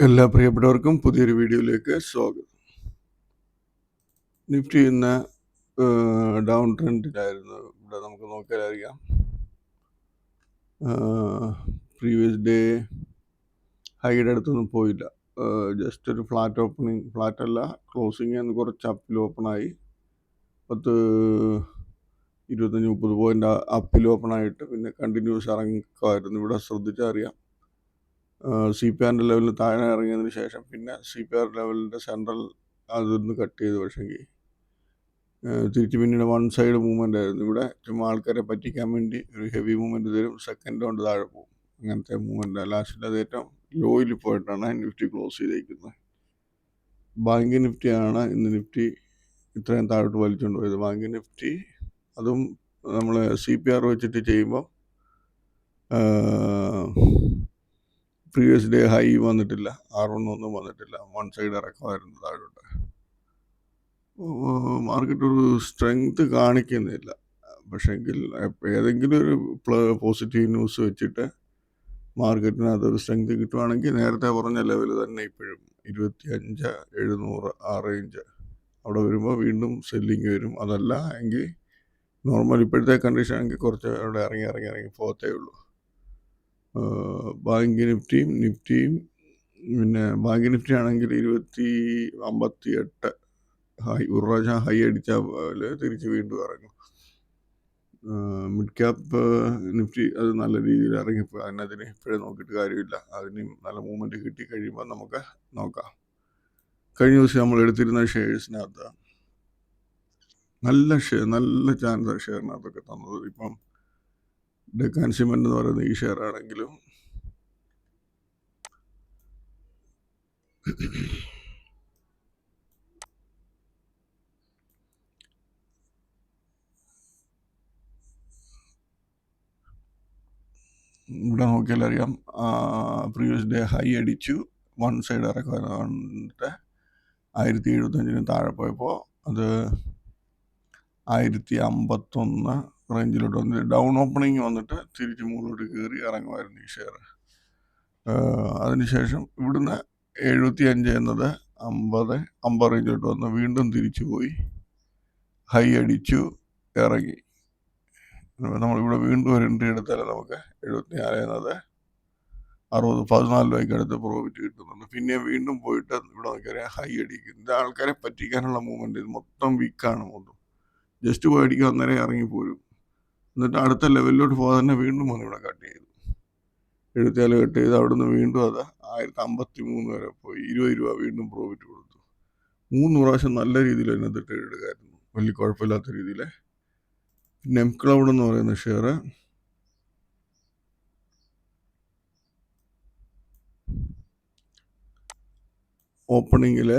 എല്ലാ പ്രിയപ്പെട്ടവർക്കും പുതിയൊരു വീഡിയോയിലേക്ക് സ്വാഗതം. നിഫ്റ്റി ഇന്ന് ഡൗൺ ട്രെൻഡിലായിരുന്നു. ഇവിടെ നമുക്ക് നോക്കിയാൽ അറിയാം. പ്രീവിയസ് ഡേ ഹൈയുടെ അടുത്തൊന്നും പോയില്ല. ജസ്റ്റ് ഒരു ഫ്ലാറ്റ് ഓപ്പണിങ്, ഫ്ലാറ്റ് അല്ല, ക്ലോസിങ് എന്ന് കുറച്ച് അപ്പിൽ ഓപ്പണായി 25-30 പോയിൻ്റ് അപ്പിൽ ഓപ്പണായിട്ട് പിന്നെ കണ്ടിന്യൂസ് ഇറങ്ങിക്കുമായിരുന്നു. ഇവിടെ ശ്രദ്ധിച്ചാൽ അറിയാം. സി പി ആറിൻ്റെ ലെവലിൽ താഴെ ഇറങ്ങിയതിന് ശേഷം പിന്നെ സി പി ആർ ലെവലിൻ്റെ സെൻട്രൽ അതൊന്ന് കട്ട് ചെയ്ത് പക്ഷേങ്കിൽ തിരിച്ച് പിന്നീട് വൺ സൈഡ് മൂവ്മെൻ്റ് ആയിരുന്നു. ഇവിടെ ചുമ്മാ ആൾക്കാരെ പറ്റിക്കാൻ വേണ്ടി ഒരു ഹെവി മൂവ്മെൻറ്റ് തരും, സെക്കൻഡ് കൊണ്ട് താഴെ പോകും. അങ്ങനത്തെ മൂവ്മെൻറ്റ് ലാസ്റ്റിൽ അത് ഏറ്റവും ലോയിൽ പോയിട്ടാണ് നിഫ്റ്റി ക്ലോസ് ചെയ്തേക്കുന്നത്. ബാങ്ക് നിഫ്റ്റിയാണ് ഇന്ന് നിഫ്റ്റി ഇത്രയും താഴോട്ട് വലിച്ചുകൊണ്ട് പോയത്. ബാങ്ക് നിഫ്റ്റി അതും നമ്മൾ സി പി ആർ വെച്ചിട്ട് ചെയ്യുമ്പോൾ പ്രീവിയസ് ഡേ ഹൈ വന്നിട്ടില്ല, R1 ഒന്നും വന്നിട്ടില്ല, വൺ സൈഡ് ഇറക്കമായിരുന്നു താഴോട്ട്. മാർക്കറ്റ് ഒരു സ്ട്രെങ്ത് കാണിക്കുന്നില്ല. പക്ഷേങ്കിൽ ഏതെങ്കിലും ഒരു പോസിറ്റീവ് ന്യൂസ് വെച്ചിട്ട് മാർക്കറ്റിന് അതൊരു സ്ട്രെങ്ത് കിട്ടുവാണെങ്കിൽ നേരത്തെ പറഞ്ഞ ലെവൽ തന്നെ ഇപ്പോഴും 25,700 ആ റേഞ്ച് അവിടെ വരുമ്പോൾ വീണ്ടും സെല്ലിങ് വരും. അതല്ല എങ്കിൽ നോർമൽ ഇപ്പോഴത്തെ കണ്ടീഷൻ ആണെങ്കിൽ കുറച്ച് അവിടെ ഇറങ്ങി പോകത്തേ ഉള്ളൂ. ബാങ്ക് നിഫ്റ്റിയും പിന്നെ ബാങ്ക് നിഫ്റ്റി ആണെങ്കിൽ 58 ഹൈ ഒരു പ്രാവശ്യം ഹൈ അടിച്ചാൽ തിരിച്ച് വീണ്ടും ഇറങ്ങും. മിഡ് ക്യാപ്പ് നിഫ്റ്റി അത് നല്ല രീതിയിൽ ഇറങ്ങിപ്പോയി. അതിന് ഇപ്പോഴും നോക്കിയിട്ട് കാര്യമില്ല. അതിന് നല്ല മൂവ്മെൻറ്റ് കിട്ടി കഴിയുമ്പോൾ നമുക്ക് നോക്കാം. കഴിഞ്ഞ ദിവസം നമ്മൾ എടുത്തിരുന്ന ഷെയർസിനകത്ത് നല്ല ചാൻസ് ഷെയറിനകത്തൊക്കെ തന്നത്. ഇപ്പം ഡെക്കാൻ സിമെൻ്റ് എന്ന് പറയുന്ന ഈ ഷെയർ ആണെങ്കിലും ഇവിടെ നോക്കിയാൽ അറിയാം. പ്രീവിയസ് ഡേ ഹൈ അടിച്ചു, വൺ സൈഡ് ഇറക്കാനായിട്ട് 1075 താഴെ പോയപ്പോൾ അത് 1051 റേഞ്ചിലോട്ട് വന്നിട്ട് ഡൗൺ ഓപ്പണിങ് വന്നിട്ട് തിരിച്ച് മുകളിലോട്ട് കയറി ഇറങ്ങുമായിരുന്നു ഈ ഷെയർ. അതിനുശേഷം ഇവിടുന്ന് 75 എന്നത് 50 റേഞ്ചിലോട്ട് വന്ന് വീണ്ടും തിരിച്ചു പോയി ഹൈ അടിച്ചു ഇറങ്ങി. നമ്മളിവിടെ വീണ്ടും ഒരു എൻട്രി എടുത്താൽ നമുക്ക് 74 എന്നത് 14 രൂപയ്ക്ക് അടുത്ത് പ്രോഫിറ്റ് കിട്ടുന്നുണ്ട്. പിന്നെ വീണ്ടും പോയിട്ട് ഇവിടെ നോക്കിയാൽ ഹൈ അടിക്കും. ഇത് ആൾക്കാരെ പറ്റിക്കാനുള്ള മൂവ്മെൻറ്റ്. ഇത് മൊത്തം വീക്കാണ്. മൊത്തം ജസ്റ്റ് പോയി അടിക്കുക, അന്നേരം ഇറങ്ങിപ്പോരും. എന്നിട്ട് അടുത്ത ലെവലിലോട്ട് പോകാൻ തന്നെ വീണ്ടും വന്ന് ഇവിടെ കട്ട് ചെയ്തു. 74 കട്ട് ചെയ്ത് അവിടുന്ന് വീണ്ടും അത് 1053 വരെ പോയി 20 രൂപ വീണ്ടും പ്രോഫിറ്റ് കൊടുത്തു. 3 പ്രാവശ്യം നല്ല രീതിയിൽ അതിനകത്ത് ട്രേഡ് എടുക്കായിരുന്നു, വലിയ കുഴപ്പമില്ലാത്ത രീതിയിൽ. പിന്നെ എംക്ലൗഡ് എന്ന് പറയുന്ന ഷെയർ ഓപ്പണിങ്ങിൽ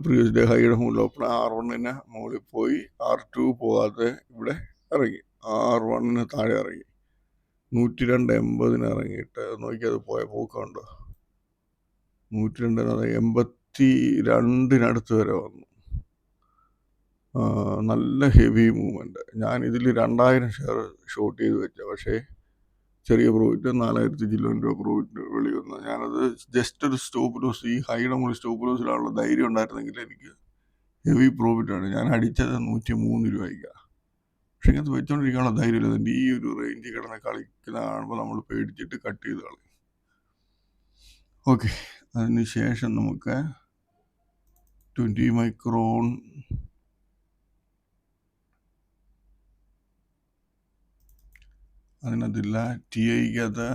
പ്രീവിയസ് ഡേ ഹൈയുടെ മുകളിൽ ഓപ്പൺ R1 മുകളിൽ പോയി R2 പോകാതെ ഇവിടെ ഇറങ്ങി, R1 താഴെ ഇറങ്ങി 102.80 ഇറങ്ങിയിട്ട് നോക്കിയത് പോയ പോക്കുണ്ടോ. 102.82 വരെ വന്നു. നല്ല ഹെവി മൂവ്മെൻറ്റ്. ഞാൻ ഇതിൽ 2000 ഷെയർ ഷോർട്ട് ചെയ്ത് വെച്ച, പക്ഷേ ചെറിയ പ്രോഫിറ്റ് 4000 ചില്ലുവൻ രൂപ പ്രോഫിറ്റ് വെളി വന്നു. ഞാനത് ജസ്റ്റ് ഒരു സ്റ്റോപ്പ് ലോസ്, ഈ ഹൈയുടെ മുകളിൽ സ്റ്റോപ്പ് ലോസിലുള്ള ധൈര്യം ഉണ്ടായിരുന്നെങ്കിൽ എനിക്ക് ഹെവി പ്രോഫിറ്റാണ്. ഞാൻ അടിച്ചത് 103 രൂപയ്ക്കാണ്. പക്ഷെ ഇങ്ങനത്തെ വെച്ചുകൊണ്ടിരിക്കാനുള്ള ധൈര്യമില്ല. അതിൻ്റെ ഈ ഒരു റേഞ്ച് കിടന്ന് കളിക്കുന്ന കാണുമ്പോൾ നമ്മൾ പേടിച്ചിട്ട് കട്ട് ചെയ്ത് കളയും. ഓക്കെ, അതിന് ശേഷം നമുക്ക് 20 മൈക്രോൺ അതിനകത്തില്ല. TIക്കകത്ത്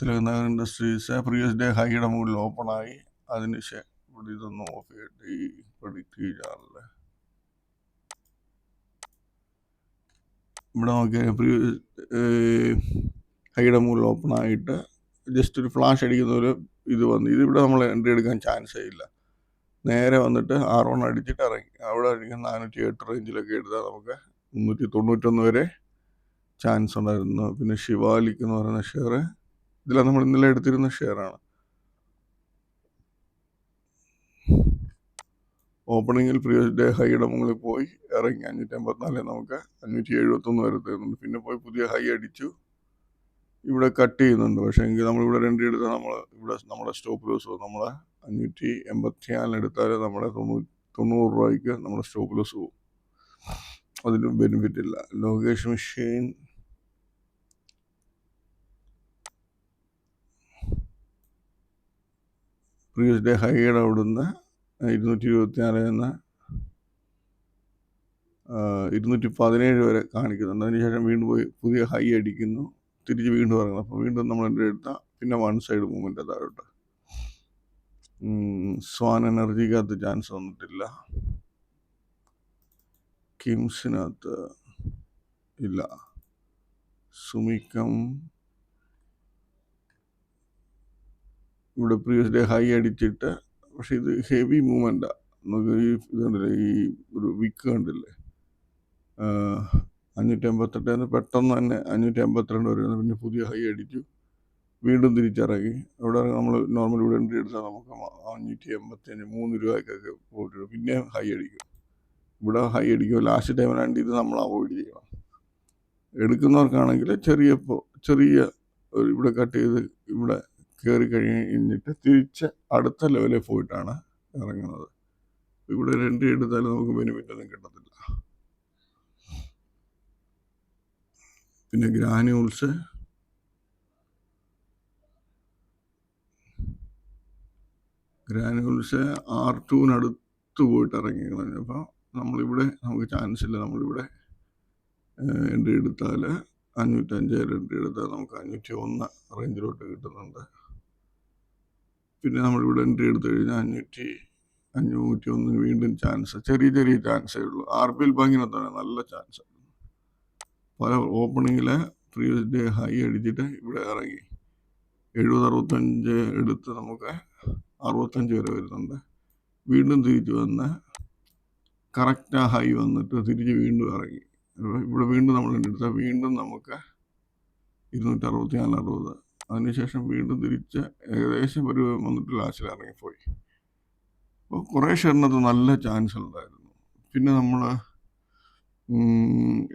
തിലകനഗർ ഇൻഡസ്ട്രീസ് പ്രീവിയസ് ഡേ ഹൈയുടെ മുകളിൽ ഓപ്പണായി. അതിന് ശേഷം ഇവിടെ ഇതൊന്ന് ഓഫ് ചെയ്തിട്ട് ഈ പ്രൊഡിക്റ്റ് ചെയ്യാറില്ല. ഇവിടെ നോക്കിയാൽ പ്രീവിയസ് ഹൈയുടെ മുകളിൽ ഓപ്പണായിട്ട് ജസ്റ്റ് ഒരു ഫ്ലാഷ് അടിക്കുന്ന ഒരു ഇത് വന്നു. ഇതിവിടെ നമ്മൾ എൻട്രി എടുക്കാൻ ചാൻസേ ഇല്ല. നേരെ വന്നിട്ട് R1 അടിച്ചിട്ട് ഇറങ്ങി. അവിടെ അടിക്കാൻ 408 റേഞ്ചിലൊക്കെ എടുത്താൽ നമുക്ക് 391 വരെ ചാൻസ് ഉണ്ടായിരുന്നു. പിന്നെ ശിവാലിക് എന്ന് പറയുന്ന ഷെയർ ഇതിലാണ് നമ്മൾ ഇന്നലെ എടുത്തിരുന്ന ഷെയറാണ്. ഓപ്പണിങ്ങിൽ പ്രീവിയസ് ഡേ ഹൈയുടെ മുകളിൽ പോയി ഇറങ്ങി 584 നമുക്ക് 571 വരെ തരുന്നുണ്ട്. പിന്നെ പോയി പുതിയ ഹൈ അടിച്ചു, ഇവിടെ കട്ട് ചെയ്യുന്നുണ്ട്. പക്ഷേ എങ്കിൽ നമ്മളിവിടെ എൻട്രി എടുത്താൽ ഇവിടെ നമ്മുടെ സ്റ്റോപ്പ് ലോസ് പോകും. നമ്മളെ 584 എടുത്താൽ നമ്മുടെ 90 രൂപയ്ക്ക് നമ്മുടെ സ്റ്റോപ്പ് ലോസ് പോകും. അതിന് ബെനിഫിറ്റ് ഇല്ല. ലോകേഷ് മെഷീൻ പ്രീവിയസ് ഡേ ഹൈയുടെ അവിടുന്ന് 224 217 വരെ കാണിക്കുന്നുണ്ട്. അതിനുശേഷം വീണ്ടും പോയി പുതിയ ഹൈ അടിക്കുന്നു, തിരിച്ച് വീണ്ടും ഇറങ്ങുന്നു. അപ്പോൾ വീണ്ടും നമ്മൾ എൻ്റെ എടുത്താൽ പിന്നെ വൺ സൈഡ് മൂവ്മെൻ്റ് താഴോട്ട്. സ്വാൻ എനർജിക്കകത്ത് ചാൻസ് വന്നിട്ടില്ല. കിംസിനകത്ത് ഇല്ല. സുമിക്കം ഇവിടെ പ്രീവിയസ് ഡേ ഹൈ അടിച്ചിട്ട്, പക്ഷെ ഇത് ഹെവി മൂവ്മെൻറ്റാണ്. നമുക്ക് ഇതുണ്ടല്ലേ, ഈ ഒരു വിക്ക് കണ്ടില്ലേ, 588 പെട്ടെന്ന് തന്നെ 582 വരെ, പിന്നെ പുതിയ ഹൈ അടിച്ചു, വീണ്ടും തിരിച്ചിറങ്ങി. ഇവിടെ നമ്മൾ നോർമൽ ഇവിടെ എൻട്രി എടുത്താൽ നമുക്ക് 585 3 രൂപയ്ക്കൊക്കെ പോയിട്ട് പിന്നെ ഹൈ അടിക്കും. ഇവിടെ ഹൈ അടിക്കും. ലാസ്റ്റ് ടൈമിലാണ്ട് ഇത് നമ്മൾ അവോയ്ഡ് ചെയ്യണം. എടുക്കുന്നവർക്കാണെങ്കിൽ ചെറിയ ഇവിടെ കട്ട് ചെയ്ത് ഇവിടെ കയറി കഴിഞ്ഞിട്ട് തിരിച്ച് അടുത്ത ലെവലിൽ പോയിട്ടാണ് ഇറങ്ങുന്നത്. ഇവിടെ ഒരു എൻട്രി എടുത്താലും നമുക്ക് ബെനിഫിറ്റ് ഒന്നും കിട്ടത്തില്ല. പിന്നെ ഗ്രാനുൾസ് R2-നടുത്ത് പോയിട്ട് ഇറങ്ങി കളഞ്ഞപ്പോൾ നമ്മളിവിടെ നമുക്ക് ചാൻസ് ഇല്ല. നമ്മളിവിടെ എൻട്രി എടുത്താൽ 505 എൻട്രി എടുത്താൽ നമുക്ക് 501 റേഞ്ചിലോട്ട് കിട്ടുന്നുണ്ട്. പിന്നെ നമ്മളിവിടെ എൻട്രി എടുത്തു കഴിഞ്ഞാൽ 501 വീണ്ടും ചാൻസ്, ചെറിയ ചാൻസേ ഉള്ളൂ. RBL ബാങ്കിനകത്താണ് നല്ല ചാൻസ്. പല ഓപ്പണിങ്ങിൽ പ്രീവിയസ് ഡേ ഹൈ അടിച്ചിട്ട് ഇവിടെ ഇറങ്ങി 70-65 എടുത്ത് നമുക്ക് 65 വരെ വരുന്നുണ്ട്. വീണ്ടും തിരിച്ചു വന്ന് കറക്റ്റ് ആ ഹൈ വന്നിട്ട് തിരിച്ച് വീണ്ടും ഇറങ്ങി. ഇവിടെ വീണ്ടും നമ്മൾ എടുത്താൽ വീണ്ടും നമുക്ക് 264-60. അതിനുശേഷം വീണ്ടും തിരിച്ച് ഏകദേശം ഒരു വന്നിട്ട് ലാസ്റ്റിൽ ഇറങ്ങിപ്പോയി. അപ്പോൾ കുറേ ഷെയറിനകത്ത് നല്ല ചാൻസ് ഉണ്ടായിരുന്നു. പിന്നെ നമ്മൾ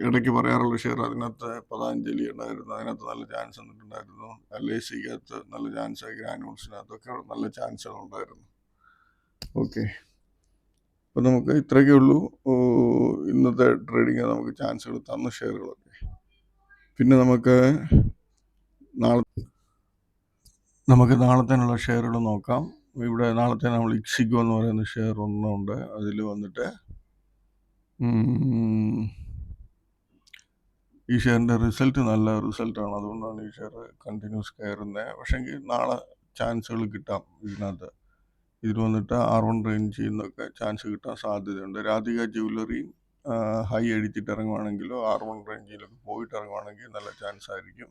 ഇടയ്ക്ക് പറയാറുള്ള ഷെയർ, അതിനകത്ത് പതാഞ്ജലി ഉണ്ടായിരുന്നു, അതിനകത്ത് നല്ല ചാൻസ് വന്നിട്ടുണ്ടായിരുന്നു. LICക്കകത്ത് നല്ല ചാൻസ്, ഗ്രാനുൾസിനകത്തൊക്കെ നല്ല ചാൻസുകൾ ഉണ്ടായിരുന്നു. ഓക്കെ, അപ്പോൾ നമുക്ക് ഇത്രയൊക്കെ ഉള്ളൂ ഇന്നത്തെ ട്രേഡിങ്. നമുക്ക് ചാൻസുകൾ തന്ന ഷെയറുകളൊക്കെ. പിന്നെ നമുക്ക് നാളത്തേനുള്ള ഷെയറുകൾ നോക്കാം. ഇവിടെ നാളത്തെ നമ്മൾ ഇക്സിഗോ എന്ന് പറയുന്ന ഷെയർ ഒന്നുണ്ട്. അതിൽ വന്നിട്ട് ഈ ഷെയറിൻ്റെ റിസൾട്ട് നല്ല റിസൾട്ടാണ്, അതുകൊണ്ടാണ് ഈ ഷെയർ കണ്ടിന്യൂസ് കയറുന്നത്. പക്ഷേങ്കിൽ നാളെ ചാൻസുകൾ കിട്ടാം. ഇതിൽ വന്നിട്ട് R1 റേഞ്ചിൽ നിന്നൊക്കെ ചാൻസ് കിട്ടാൻ സാധ്യതയുണ്ട്. രാധിക ജ്വല്ലറി ഹൈ അടിച്ചിട്ട് ഇറങ്ങുവാണെങ്കിലോ R1 റേഞ്ചിലൊക്കെ പോയിട്ട് ഇറങ്ങുവാണെങ്കിൽ നല്ല ചാൻസ് ആയിരിക്കും.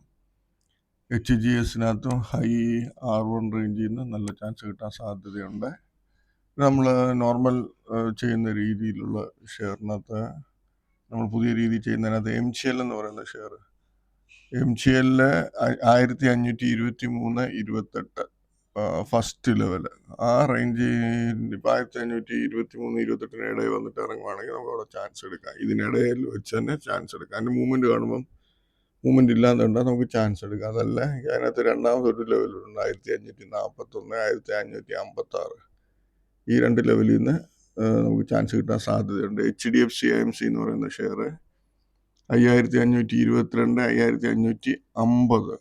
HGSനകത്തും ഹൈ R1 റേഞ്ചിൽ നിന്ന് നല്ല ചാൻസ് കിട്ടാൻ സാധ്യതയുണ്ട്. നമ്മൾ നോർമൽ ചെയ്യുന്ന രീതിയിലുള്ള ഷെയറിനകത്ത് നമ്മൾ പുതിയ രീതി ചെയ്യുന്നതിനകത്ത് MCL എന്ന് പറയുന്ന ഷെയർ, MCL 1523-28 ഫസ്റ്റ് ലെവൽ, ആ റേഞ്ച് ഇപ്പോൾ 1523-28 ഇടയിൽ വന്നിട്ട് ഇറങ്ങുവാണെങ്കിൽ നമുക്ക് അവിടെ ചാൻസ് എടുക്കാം. ഇതിനിടയിൽ വെച്ച് തന്നെ ചാൻസ് എടുക്കാം. അതിൻ്റെ മൂവ്മെൻറ്റ് കാണുമ്പം മൂവ്മെൻറ്റ് ഇല്ലാന്നുണ്ടെങ്കിൽ നമുക്ക് ചാൻസ് എടുക്കാം. അതല്ല അതിനകത്ത് രണ്ടാമതൊരു ലെവലുണ്ട് 1541, 1556. ഈ 2 ലെവലിൽ നിന്ന് നമുക്ക് ചാൻസ് കിട്ടാൻ സാധ്യതയുണ്ട്. HDFC AMC എന്ന് പറയുന്ന ഷെയർ 5522, 5550.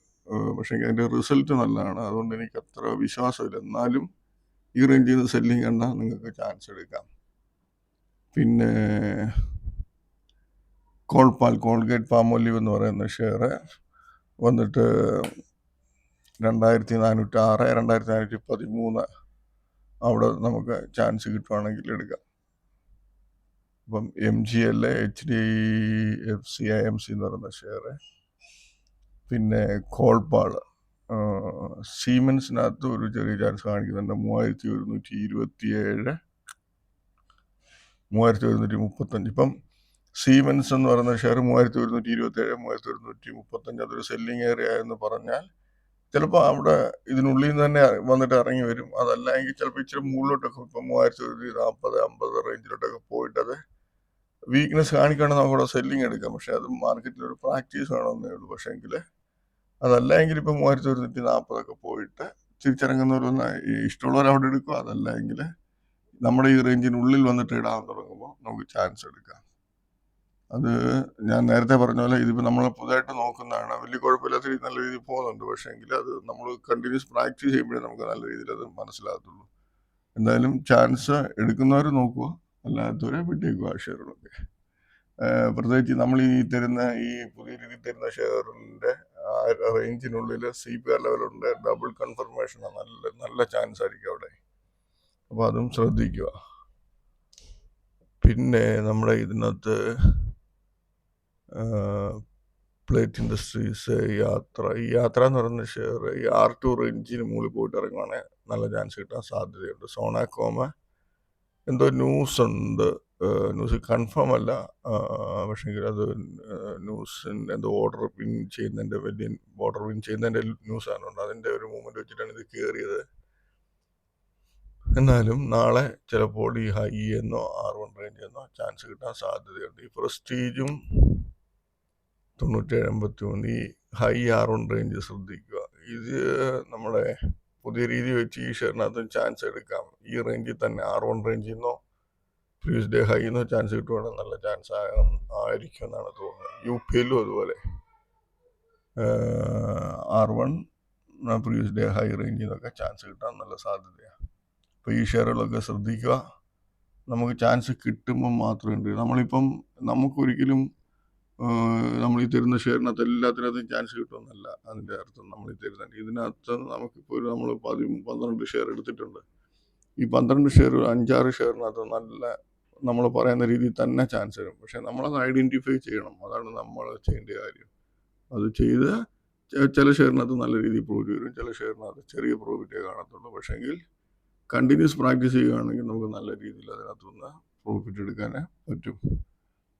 പക്ഷേ അതിൻ്റെ റിസൾട്ട് നല്ലതാണ്, അതുകൊണ്ട് എനിക്ക് അത്ര വിശ്വാസമില്ല. എന്നാലും ഈ റേഞ്ചിൽ നിന്ന് സെല്ലിങ് കണ്ടാൽ നിങ്ങൾക്ക് ചാൻസ് എടുക്കാം. പിന്നെ കോൾഗേറ്റ് പാമോലിവ് എന്ന് പറയുന്ന ഷെയർ വന്നിട്ട് 2406, 2413 അവിടെ നമുക്ക് ചാൻസ് കിട്ടുവാണെങ്കിൽ എടുക്കാം. അപ്പം MGL, HDFC AMC എന്ന് പറയുന്ന ഷെയർ, പിന്നെ കോൾപാൾ, സീമെൻസിനകത്ത് ഒരു ചെറിയ ചാൻസ് കാണിക്കുന്നുണ്ട്. 3127, 3135. ഇപ്പം സീമെൻസ് എന്ന് പറയുന്ന ഷെയർ 3127, 3135 അതൊരു സെല്ലിങ് ഏരിയ എന്ന് പറഞ്ഞാൽ ചിലപ്പോൾ അവിടെ ഇതിനുള്ളിൽ നിന്ന് തന്നെ വന്നിട്ട് ഇറങ്ങി വരും. അതല്ല എങ്കിൽ ചിലപ്പോൾ ഇച്ചിരി മുകളിലോട്ടൊക്കെ ഇപ്പം 3140-50 റേഞ്ചിലോട്ടൊക്കെ പോയിട്ടത് വീക്ക്നെസ് കാണിക്കുകയാണെങ്കിൽ നമുക്ക് അവിടെ സെല്ലിങ് എടുക്കാം. പക്ഷേ അത് മാർക്കറ്റിലൊരു പ്രാക്ടീസ് വേണമെന്നേ ഉള്ളൂ. പക്ഷേ എങ്കിൽ അതല്ല എങ്കിൽ ഇപ്പം 3140 പോയിട്ട് തിരിച്ചിറങ്ങുന്നവരൊന്ന് ഇഷ്ടമുള്ളവർ അവിടെ എടുക്കും. അതല്ല എങ്കിൽ നമ്മുടെ ഈ റേഞ്ചിനുള്ളിൽ വന്നിട്ട് ഇടാൻ തുടങ്ങുമ്പോൾ നമുക്ക് ചാൻസ് എടുക്കാം. അത് ഞാൻ നേരത്തെ പറഞ്ഞ പോലെ ഇതിപ്പോൾ നമ്മൾ പുതുതായിട്ട് നോക്കുന്നതാണ്. വലിയ കുഴപ്പമില്ലാത്ത രീതിയിൽ നല്ല രീതിയിൽ പോകുന്നുണ്ട്. പക്ഷേ എങ്കിൽ അത് നമ്മൾ കണ്ടിന്യൂസ് പ്രാക്ടീസ് ചെയ്യുമ്പോഴേ നമുക്ക് നല്ല രീതിയിൽ അത് മനസ്സിലാകത്തുള്ളൂ. എന്തായാലും ചാൻസ് എടുക്കുന്നവർ നോക്കുക, അല്ലാത്തവരെ വിട്ടേക്കുക ഷെയറുകളൊക്കെ. പ്രത്യേകിച്ച് നമ്മൾ ഈ തരുന്ന ഈ പുതിയ രീതിയിൽ തരുന്ന ഷെയറിൻ്റെ റേഞ്ചിനുള്ളിൽ CPR ലെവലുണ്ട്, ഡബിൾ കൺഫർമേഷൻ നല്ല ചാൻസ് ആയിരിക്കും അവിടെ. അപ്പോൾ അതും ശ്രദ്ധിക്കുക. പിന്നെ നമ്മുടെ ഇതിനകത്ത് പ്ലേറ്റ് ഇൻഡസ്ട്രീസ് ഈ യാത്ര എന്ന് പറയുന്ന ഷെയർ ഈ R2 റേഞ്ചിന് മുകളിൽ പോയിട്ട് ഇറങ്ങുവാണെങ്കിൽ നല്ല ചാൻസ് കിട്ടാൻ സാധ്യതയുണ്ട്. സോണാകോമ എന്തോ ന്യൂസ് ഉണ്ട്, ന്യൂസ് കൺഫേം അല്ല, പക്ഷേങ്കിൽ അത് ന്യൂസിൻ്റെ എന്തോ ഓർഡർ വിൻ ചെയ്യുന്നതിൻ്റെ ന്യൂസാണുണ്ട്. അതിൻ്റെ ഒരു മൂവ്മെൻറ്റ് വെച്ചിട്ടാണ് ഇത് കയറിയത്. എന്നാലും നാളെ ചിലപ്പോൾ ഈ ഹൈ എന്നോ R1 റേഞ്ച് എന്നോ ചാൻസ് കിട്ടാൻ സാധ്യതയുണ്ട്. ഈ പ്രസ്റ്റീജും 9783 ഈ ഹൈ R1 റേഞ്ച് ശ്രദ്ധിക്കുക. ഇത് നമ്മുടെ പുതിയ രീതി വെച്ച് ഈ ഷെയറിനകത്തും ചാൻസ് എടുക്കാം. ഈ റേഞ്ചിൽ തന്നെ R1 റേഞ്ചിൽ നിന്നോ പ്രീവിയസ് ഡേ ഹൈ എന്നോ ചാൻസ് കിട്ടുവാണെങ്കിൽ നല്ല ചാൻസ് ആയിരിക്കും എന്നാണ് തോന്നുന്നത്. UPLും അതുപോലെ R1 പ്രീവിയസ് ഡേ ഹൈ റേഞ്ചിൽ നിന്നൊക്കെ ചാൻസ് കിട്ടാൻ നല്ല സാധ്യതയാണ്. അപ്പോൾ ഈ ഷെയറുകളൊക്കെ ശ്രദ്ധിക്കുക. നമുക്ക് ചാൻസ് കിട്ടുമ്പം മാത്രമേ ഉണ്ട്. നമ്മളിപ്പം നമുക്കൊരിക്കലും നമ്മൾ ഈ തരുന്ന ഷെയറിനകത്ത് എല്ലാത്തിനകത്തും ചാൻസ് കിട്ടുമെന്നല്ല അതിൻ്റെ അർത്ഥം. നമ്മൾ ഈ തരുന്ന ഇതിനകത്ത് നമുക്കിപ്പോൾ നമ്മൾ 12 ഷെയർ എടുത്തിട്ടുണ്ട്. ഈ 12 ഷെയർ 5-6 ഷെയറിനകത്ത് നല്ല നമ്മൾ പറയുന്ന രീതിയിൽ തന്നെ ചാൻസ് വരും. പക്ഷേ നമ്മളത് ഐഡൻറ്റിഫൈ ചെയ്യണം. അതാണ് നമ്മൾ ചെയ്യേണ്ട കാര്യം. അത് ചെയ്ത് ചില ഷെയറിനകത്ത് നല്ല രീതിയിൽ പ്രോഫിറ്റ് വരും, ചില ഷെയറിനകത്ത് ചെറിയ പ്രോഫിറ്റേ കാണത്തുള്ളൂ. പക്ഷേങ്കിൽ കണ്ടിന്യൂസ് പ്രാക്ടീസ് ചെയ്യുകയാണെങ്കിൽ നമുക്ക് നല്ല രീതിയിൽ അതിനകത്തുനിന്ന് പ്രോഫിറ്റ് എടുക്കാൻ പറ്റും.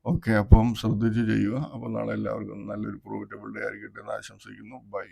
ഓക്കെ, അപ്പം ശ്രദ്ധിച്ച് ചെയ്യുക. അപ്പം നാളെ എല്ലാവർക്കും നല്ലൊരു പ്രോഫിറ്റബിൾ ഡേ ആയിരിക്കട്ടെ എന്ന് ആശംസിക്കുന്നു. ബൈ.